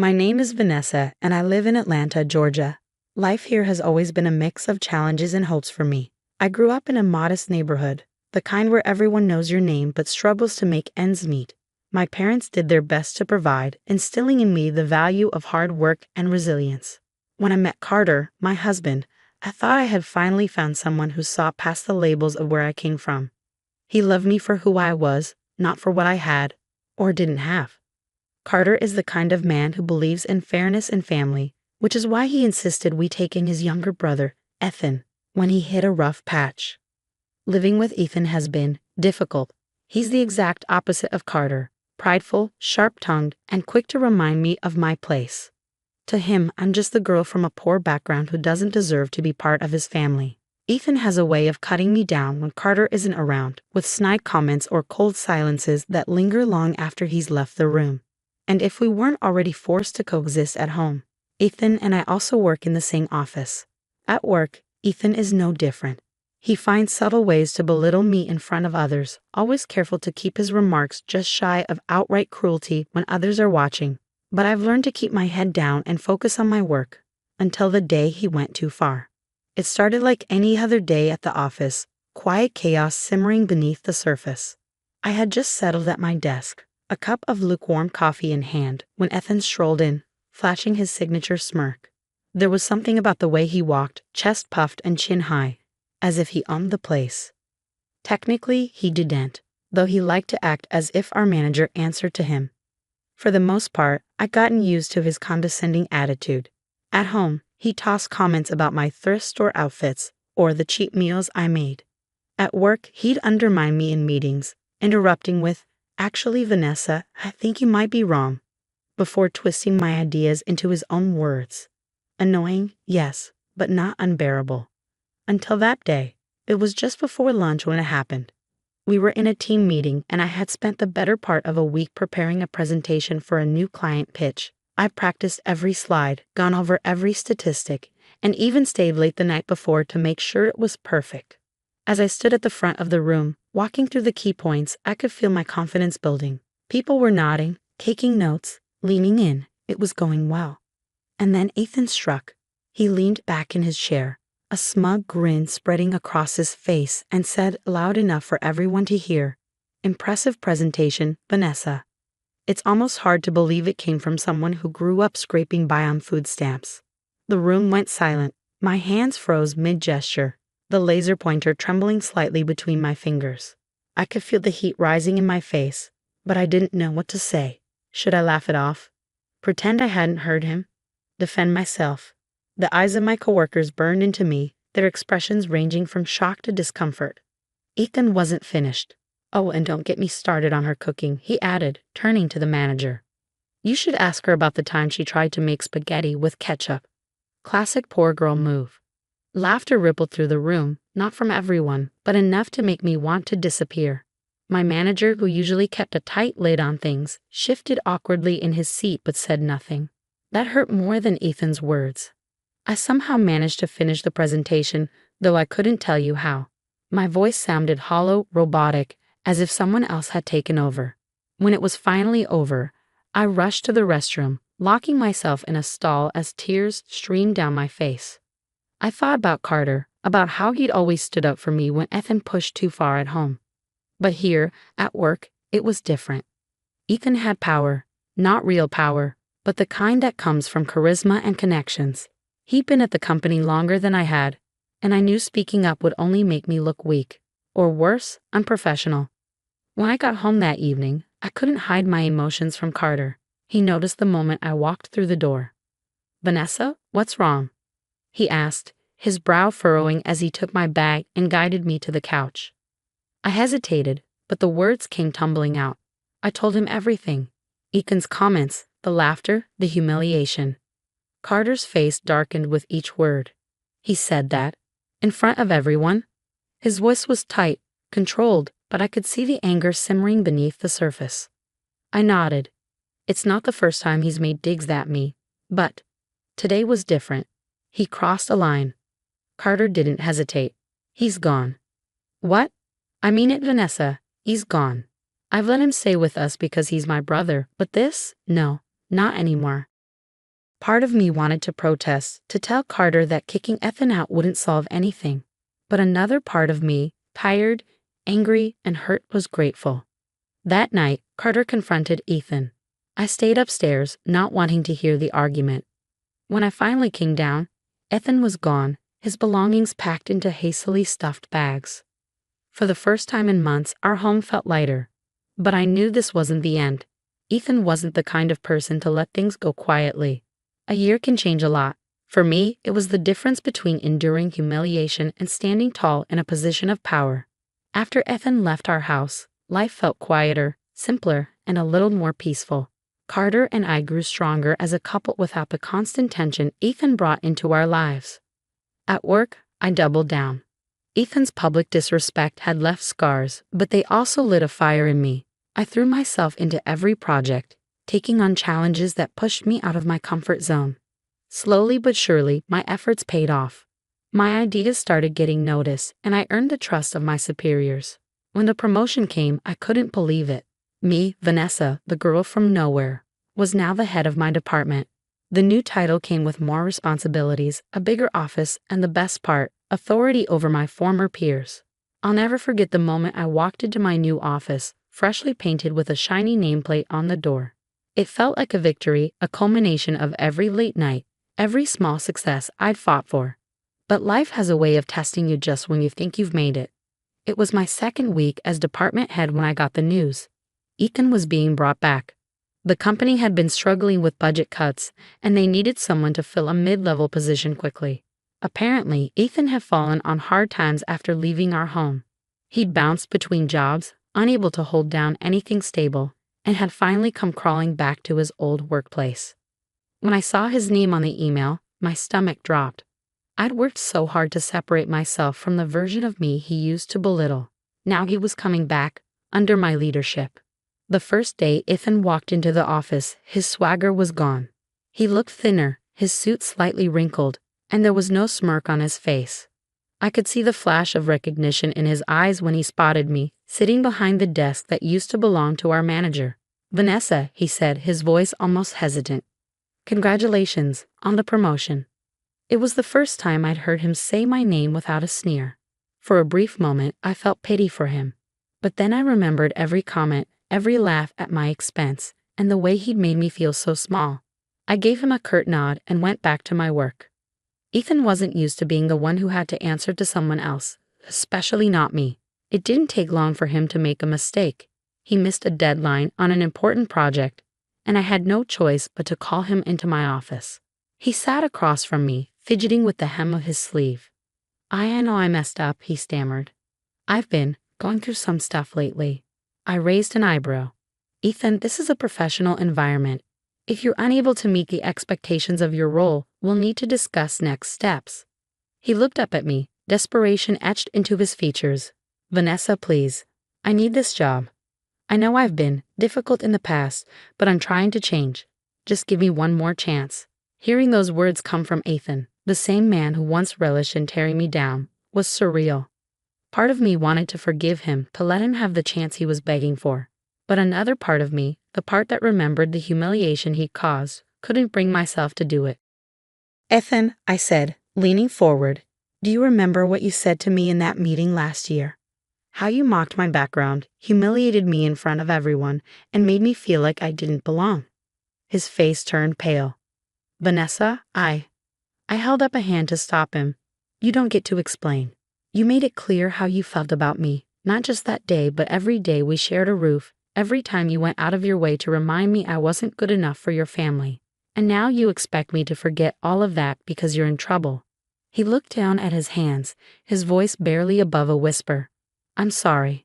My name is Vanessa, and I live in Atlanta, Georgia. Life here has always been a mix of challenges and hopes for me. I grew up in a modest neighborhood, the kind where everyone knows your name but struggles to make ends meet. My parents did their best to provide, instilling in me the value of hard work and resilience. When I met Carter, my husband, I thought I had finally found someone who saw past the labels of where I came from. He loved me for who I was, not for what I had or didn't have. Carter is the kind of man who believes in fairness and family, which is why he insisted we take in his younger brother, Ethan, when he hit a rough patch. Living with Ethan has been difficult. He's the exact opposite of Carter, prideful, sharp-tongued, and quick to remind me of my place. To him, I'm just the girl from a poor background who doesn't deserve to be part of his family. Ethan has a way of cutting me down when Carter isn't around, with snide comments or cold silences that linger long after he's left the room. And if we weren't already forced to coexist at home, Ethan and I also work in the same office. At work, Ethan is no different. He finds subtle ways to belittle me in front of others, always careful to keep his remarks just shy of outright cruelty when others are watching. But I've learned to keep my head down and focus on my work, until the day he went too far. It started like any other day at the office, quiet chaos simmering beneath the surface. I had just settled at my desk, a cup of lukewarm coffee in hand, when Ethan strolled in, flashing his signature smirk. There was something about the way he walked, chest puffed and chin high, as if he owned the place. Technically, he didn't, though he liked to act as if our manager answered to him. For the most part, I'd gotten used to his condescending attitude. At home, he tossed comments about my thrift store outfits or the cheap meals I made. At work, he'd undermine me in meetings, interrupting with, "Actually, Vanessa, I think you might be wrong," before twisting my ideas into his own words. Annoying, yes, but not unbearable. Until that day. It was just before lunch when it happened. We were in a team meeting, and I had spent the better part of a week preparing a presentation for a new client pitch. I practiced every slide, gone over every statistic, and even stayed late the night before to make sure it was perfect. As I stood at the front of the room, walking through the key points, I could feel my confidence building. People were nodding, taking notes, leaning in. It was going well. And then Ethan struck. He leaned back in his chair, a smug grin spreading across his face, and said loud enough for everyone to hear, "Impressive presentation, Vanessa." It's almost hard to believe it came from someone who grew up scraping by on food stamps. The room went silent. My hands froze mid-gesture, the laser pointer trembling slightly between my fingers. I could feel the heat rising in my face, but I didn't know what to say. Should I laugh it off? Pretend I hadn't heard him? Defend myself? The eyes of my coworkers burned into me, their expressions ranging from shock to discomfort. Ethan wasn't finished. "Oh, and don't get me started on her cooking," he added, turning to the manager. "You should ask her about the time she tried to make spaghetti with ketchup." Classic poor girl move. Laughter rippled through the room, not from everyone, but enough to make me want to disappear. My manager, who usually kept a tight lid on things, shifted awkwardly in his seat but said nothing. That hurt more than Ethan's words. I somehow managed to finish the presentation, though I couldn't tell you how. My voice sounded hollow, robotic, as if someone else had taken over. When it was finally over, I rushed to the restroom, locking myself in a stall as tears streamed down my face. I thought about Carter, about how he'd always stood up for me when Ethan pushed too far at home. But here, at work, it was different. Ethan had power, not real power, but the kind that comes from charisma and connections. He'd been at the company longer than I had, and I knew speaking up would only make me look weak, or worse, unprofessional. When I got home that evening, I couldn't hide my emotions from Carter. He noticed the moment I walked through the door. "Vanessa, what's wrong?" he asked, his brow furrowing as he took my bag and guided me to the couch. I hesitated, but the words came tumbling out. I told him everything. Ethan's comments, the laughter, the humiliation. Carter's face darkened with each word. "He said that? In front of everyone?" His voice was tight, controlled, but I could see the anger simmering beneath the surface. I nodded. It's not the first time he's made digs at me, but today was different. He crossed a line. Carter didn't hesitate. "He's gone." "What?" "I mean it, Vanessa. He's gone. I've let him stay with us because he's my brother, but this? No, not anymore. Part of me wanted to protest, to tell Carter that kicking Ethan out wouldn't solve anything. But another part of me, tired, angry, and hurt, was grateful. That night, Carter confronted Ethan. I stayed upstairs, not wanting to hear the argument. When I finally came down, Ethan was gone, his belongings packed into hastily stuffed bags. For the first time in months, our home felt lighter. But I knew this wasn't the end. Ethan wasn't the kind of person to let things go quietly. A year can change a lot. For me, it was the difference between enduring humiliation and standing tall in a position of power. After Ethan left our house, life felt quieter, simpler, and a little more peaceful. Carter and I grew stronger as a couple without the constant tension Ethan brought into our lives. At work, I doubled down. Ethan's public disrespect had left scars, but they also lit a fire in me. I threw myself into every project, taking on challenges that pushed me out of my comfort zone. Slowly but surely, my efforts paid off. My ideas started getting noticed, and I earned the trust of my superiors. When the promotion came, I couldn't believe it. Me, Vanessa, the girl from nowhere, was now the head of my department. The new title came with more responsibilities, a bigger office, and the best part, authority over my former peers. I'll never forget the moment I walked into my new office, freshly painted with a shiny nameplate on the door. It felt like a victory, a culmination of every late night, every small success I'd fought for. But life has a way of testing you just when you think you've made it. It was my second week as department head when I got the news. Ethan was being brought back. The company had been struggling with budget cuts, and they needed someone to fill a mid-level position quickly. Apparently, Ethan had fallen on hard times after leaving our home. He'd bounced between jobs, unable to hold down anything stable, and had finally come crawling back to his old workplace. When I saw his name on the email, my stomach dropped. I'd worked so hard to separate myself from the version of me he used to belittle. Now he was coming back, under my leadership. The first day Ethan walked into the office, his swagger was gone. He looked thinner, his suit slightly wrinkled, and there was no smirk on his face. I could see the flash of recognition in his eyes when he spotted me, sitting behind the desk that used to belong to our manager. "Vanessa," he said, his voice almost hesitant. "Congratulations on the promotion." It was the first time I'd heard him say my name without a sneer. For a brief moment, I felt pity for him. But then I remembered every comment, every laugh at my expense, and the way he'd made me feel so small. I gave him a curt nod and went back to my work. Ethan wasn't used to being the one who had to answer to someone else, especially not me. It didn't take long for him to make a mistake. He missed a deadline on an important project, and I had no choice but to call him into my office. He sat across from me, fidgeting with the hem of his sleeve. I know I messed up," he stammered. "I've been going through some stuff lately." I raised an eyebrow. "Ethan, this is a professional environment. If you're unable to meet the expectations of your role, we'll need to discuss next steps." He looked up at me, desperation etched into his features. "Vanessa, please. I need this job. I know I've been difficult in the past, but I'm trying to change. Just give me one more chance." Hearing those words come from Ethan, the same man who once relished in tearing me down, was surreal. Part of me wanted to forgive him, to let him have the chance he was begging for. But another part of me, the part that remembered the humiliation he caused, couldn't bring myself to do it. "Ethan," I said, leaning forward, "do you remember what you said to me in that meeting last year? How you mocked my background, humiliated me in front of everyone, and made me feel like I didn't belong." His face turned pale. "Vanessa, I held up a hand to stop him. "You don't get to explain. You made it clear how you felt about me, not just that day, but every day we shared a roof, every time you went out of your way to remind me I wasn't good enough for your family. And now you expect me to forget all of that because you're in trouble." He looked down at his hands, his voice barely above a whisper. "I'm sorry."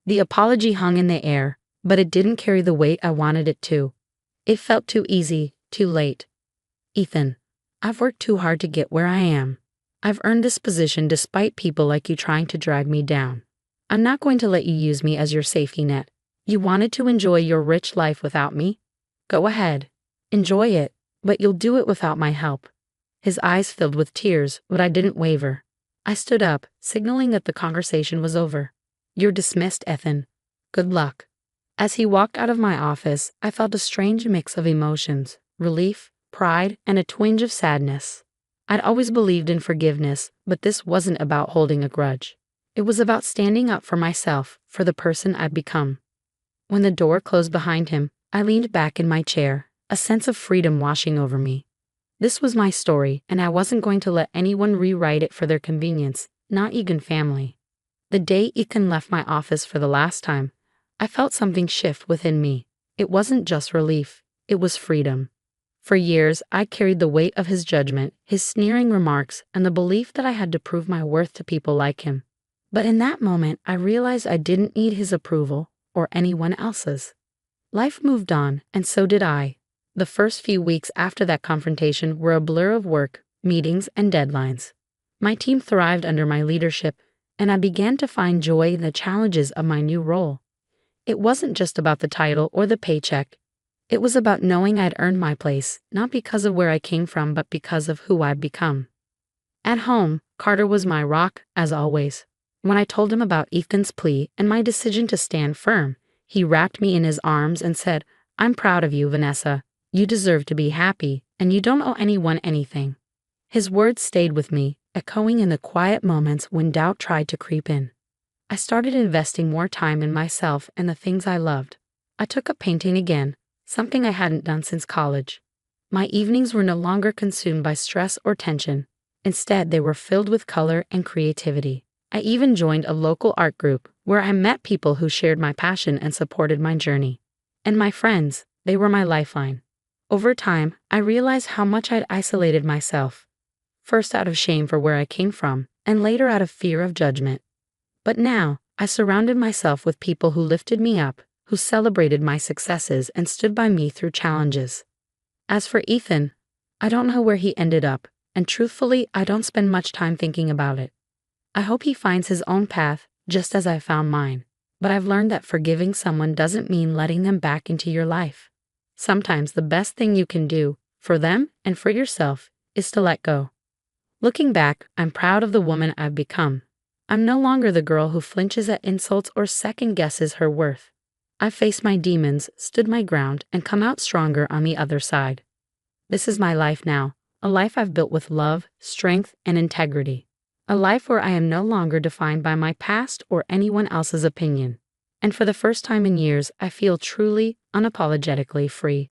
The apology hung in the air, but it didn't carry the weight I wanted it to. It felt too easy, too late. "Ethan, I've worked too hard to get where I am. I've earned this position despite people like you trying to drag me down. I'm not going to let you use me as your safety net. You wanted to enjoy your rich life without me? Go ahead. Enjoy it, but you'll do it without my help." His eyes filled with tears, but I didn't waver. I stood up, signaling that the conversation was over. "You're dismissed, Ethan. Good luck." As he walked out of my office, I felt a strange mix of emotions: relief, pride, and a twinge of sadness. I'd always believed in forgiveness, but this wasn't about holding a grudge. It was about standing up for myself, for the person I'd become. When the door closed behind him, I leaned back in my chair, a sense of freedom washing over me. This was my story, and I wasn't going to let anyone rewrite it for their convenience, not even family. The day Ethan left my office for the last time, I felt something shift within me. It wasn't just relief, it was freedom. For years, I carried the weight of his judgment, his sneering remarks, and the belief that I had to prove my worth to people like him. But in that moment, I realized I didn't need his approval, or anyone else's. Life moved on, and so did I. The first few weeks after that confrontation were a blur of work, meetings, and deadlines. My team thrived under my leadership, and I began to find joy in the challenges of my new role. It wasn't just about the title or the paycheck. It was about knowing I'd earned my place, not because of where I came from, but because of who I'd become. At home, Carter was my rock, as always. When I told him about Ethan's plea and my decision to stand firm, he wrapped me in his arms and said, "I'm proud of you, Vanessa. You deserve to be happy, and you don't owe anyone anything." His words stayed with me, echoing in the quiet moments when doubt tried to creep in. I started investing more time in myself and the things I loved. I took up painting again, something I hadn't done since college. My evenings were no longer consumed by stress or tension. Instead, they were filled with color and creativity. I even joined a local art group where I met people who shared my passion and supported my journey. And my friends, they were my lifeline. Over time, I realized how much I'd isolated myself, first out of shame for where I came from, and later out of fear of judgment. But now, I surrounded myself with people who lifted me up, who celebrated my successes and stood by me through challenges. As for Ethan, I don't know where he ended up, and truthfully, I don't spend much time thinking about it. I hope he finds his own path, just as I found mine. But I've learned that forgiving someone doesn't mean letting them back into your life. Sometimes the best thing you can do, for them and for yourself, is to let go. Looking back, I'm proud of the woman I've become. I'm no longer the girl who flinches at insults or second-guesses her worth. I've faced my demons, stood my ground, and come out stronger on the other side. This is my life now, a life I've built with love, strength, and integrity. A life where I am no longer defined by my past or anyone else's opinion. And for the first time in years, I feel truly, unapologetically free.